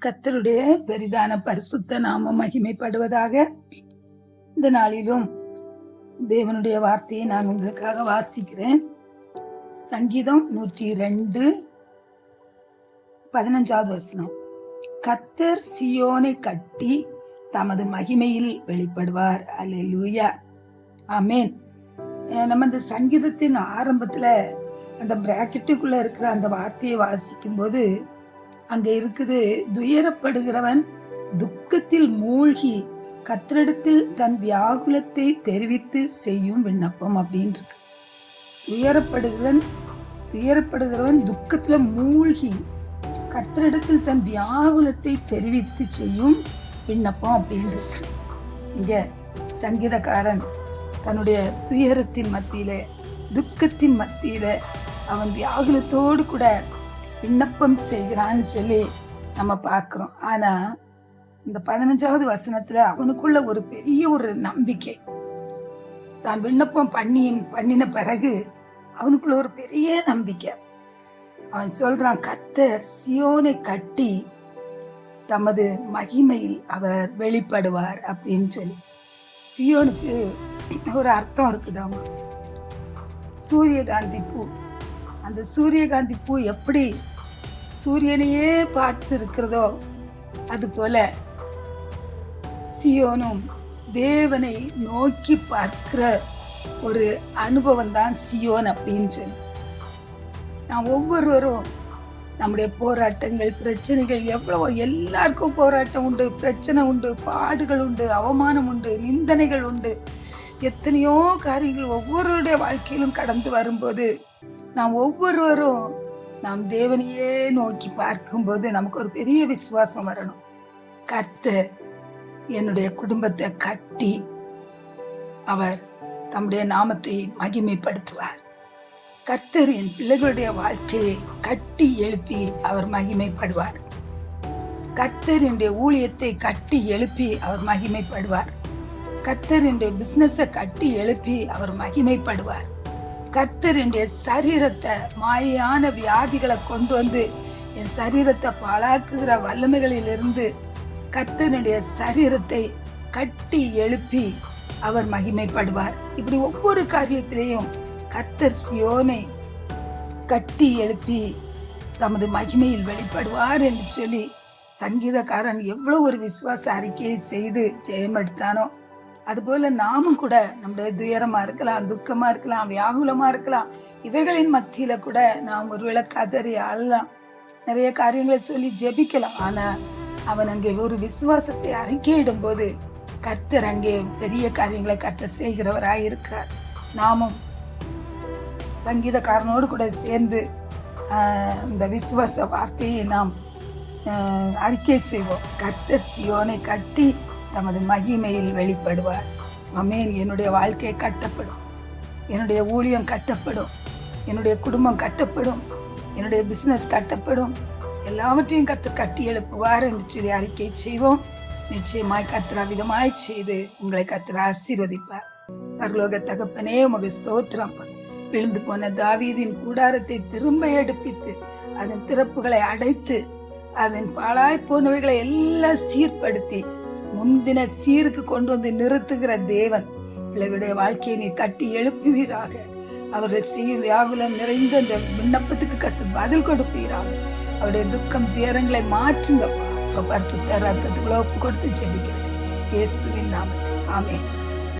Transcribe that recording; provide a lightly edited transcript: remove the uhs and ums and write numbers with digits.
கர்த்தருடைய பெரிதான பரிசுத்த நாமம் மகிமைப்படுவதாக. இந்த நாளிலும் தேவனுடைய வார்த்தையை நான் உங்களுக்காக வாசிக்கிறேன். சங்கீதம் 102:15. கர்த்தர் சியோனை கட்டி தமது மகிமையில் வெளிப்படுவார். அல்லேலூயா, ஆமேன். நம்ம இந்த சங்கீதத்தின் ஆரம்பத்துல அந்த பிராக்கெட்டுக்குள்ள இருக்கிற அந்த வார்த்தையை வாசிக்கும் போது அங்க இருக்குது, துயரப்படுகிறவன் துக்கத்தில் மூழ்கி கர்த்தரிடத்தில் தன் வியாகுலத்தை தெரிவித்து செய்யும் விண்ணப்பம் அப்படின்னு இருக்கு. துயரப்படுகிறவன் துக்கத்துல மூழ்கி கர்த்தரிடத்தில் தன் வியாகுலத்தை தெரிவித்து செய்யும் விண்ணப்பம் அப்படின்னு இருக்கு. இங்க சங்கீதக்காரன் தன்னுடைய துயரத்தின் மத்தியில, துக்கத்தின் மத்தியில அவன் வியாகுலத்தோடு கூட விண்ணப்பம் செய்கிறான்னு சொல்லி நம்ம பார்க்கிறோம். ஆனா இந்த 15வது வசனத்துல அவனுக்குள்ள ஒரு பெரிய ஒரு நம்பிக்கை. தான் விண்ணப்பம் பண்ணின பிறகு அவனுக்குள்ள ஒரு பெரிய நம்பிக்கை. அவன் சொல்றான், கர்த்தர் சியோனை கட்டி தமது மகிமையில் அவர் வெளிப்படுவார் அப்படின்னு சொல்லி. சியோனுக்கு ஒரு அர்த்தம் இருக்குதாமா, சூரியகாந்தி பூ. அந்த சூரியகாந்தி பூ எப்படி சூரியனையே பார்த்து இருக்கிறதோ அது போல சியோனும் தேவனை நோக்கி பார்க்கிற ஒரு அனுபவம் தான் சியோன் அப்படின்னு சொல்லி. நாம் ஒவ்வொருவரும் நம்முடைய போராட்டங்கள், பிரச்சனைகள் எவ்வளவோ, எல்லாருக்கும் போராட்டம் உண்டு, பிரச்சனை உண்டு, பாடுகள் உண்டு, அவமானம் உண்டு, நிந்தனைகள் உண்டு, எத்தனையோ காரியங்கள் ஒவ்வொருடைய வாழ்க்கையிலும் கடந்து வரும்போது நாம் ஒவ்வொருவரும் நாம் தேவனையே நோக்கி பார்க்கும்போது நமக்கு ஒரு பெரிய விசுவாசம் வரணும். கர்த்தர் என்னுடைய குடும்பத்தை கட்டி அவர் தம்முடைய நாமத்தை மகிமைப்படுத்துவார். கர்த்தர் என் பிள்ளைகளுடைய வாழ்க்கையை கட்டி எழுப்பி அவர் மகிமைப்படுவார். கர்த்தர் என்னுடைய ஊழியத்தை கட்டி எழுப்பி அவர் மகிமைப்படுவார். கர்த்தர் என்னுடைய பிசினஸை கட்டி எழுப்பி அவர் மகிமைப்படுவார். கர்த்தர் என்னுடைய சரீரத்தை, மாயான வியாதிகளை கொண்டு வந்து என் சரீரத்தை பாழாக்குகிற வல்லமைகளிலிருந்து கர்த்தருடைய சரீரத்தை கட்டி எழுப்பி அவர் மகிமைப்படுவார். இப்படி ஒவ்வொரு காரியத்திலையும் கர்த்தர் சியோனை கட்டி எழுப்பி தமது மகிமையில் வெளிப்படுவார் என்று சொல்லி சங்கீதக்காரன் எவ்வளவு ஒரு விசுவாச அறிக்கையை செய்து ஜெயம் எடுத்தானோ, அதுபோல நாமும் கூட நம்முடைய துயரமா இருக்கலாம், துக்கமா இருக்கலாம், வியாகுலமா இருக்கலாம், இவைகளின் மத்தியில கூட நாம் ஒருவேளை கதறி அழலாம், நிறைய காரியங்களை சொல்லி ஜெபிக்கலாம். ஆனா அவன் அங்கே ஒரு விசுவாசத்தை அறிக்கையிடும் போது கர்த்தர் அங்கே பெரிய காரியங்களை கர்த்தர் செய்கிறவராய் இருக்கிறார். நாமும் சங்கீதக்காரனோடு கூட சேர்ந்து இந்த விசுவாச வார்த்தையை நாம் அறிக்கை செய்வோம். கர்த்தர் சியோனை கட்டி தமது மகிமையில் வெளிப்படுவார். ஆமென். என்னுடைய வாழ்க்கை கட்டப்படும், என்னுடைய ஊழியம் கட்டப்படும், என்னுடைய குடும்பம் கட்டப்படும், என்னுடைய பிசினஸ் கட்டப்படும், எல்லாவற்றையும் கர்த்தர் கட்டி எழுப்புவார் என்று சொல்லி அறிக்கை செய்வோம். நிச்சயமாய் கர்த்தர் அவ்விதமாய் செய்து உங்களை கர்த்தர் ஆசீர்வதிப்பார். பரலோக தகப்பனே, உமக்கு ஸ்தோத்திரம். விழுந்து போன தாவீதின் கூடாரத்தை திரும்ப எடுப்பித்து அதன் திறப்புகளை அடைத்து அதன் பாழாய் போனவைகளை எல்லாம் சீர்படுத்தி முந்தின சீருக்கு கொண்டு வந்து நிறுத்துகிற தேவன் பிள்ளைகளுடைய வாழ்க்கையை நீ கட்டி எழுப்புவீராக. அவர்கள் செய்யும் வியாகுலம் நிறைந்த அந்த விண்ணப்பத்துக்கு கர்த்தர் பதில் கொடுப்பீராக. அவருடைய துக்கம் துயரங்களை மாற்றுங்க. பரிசுத்த ரத்தத்துக்குள்ள ஒப்பு கொடுத்து ஜெபிக்கிறேன் இயேசுவின் நாமத்தில், ஆமென்.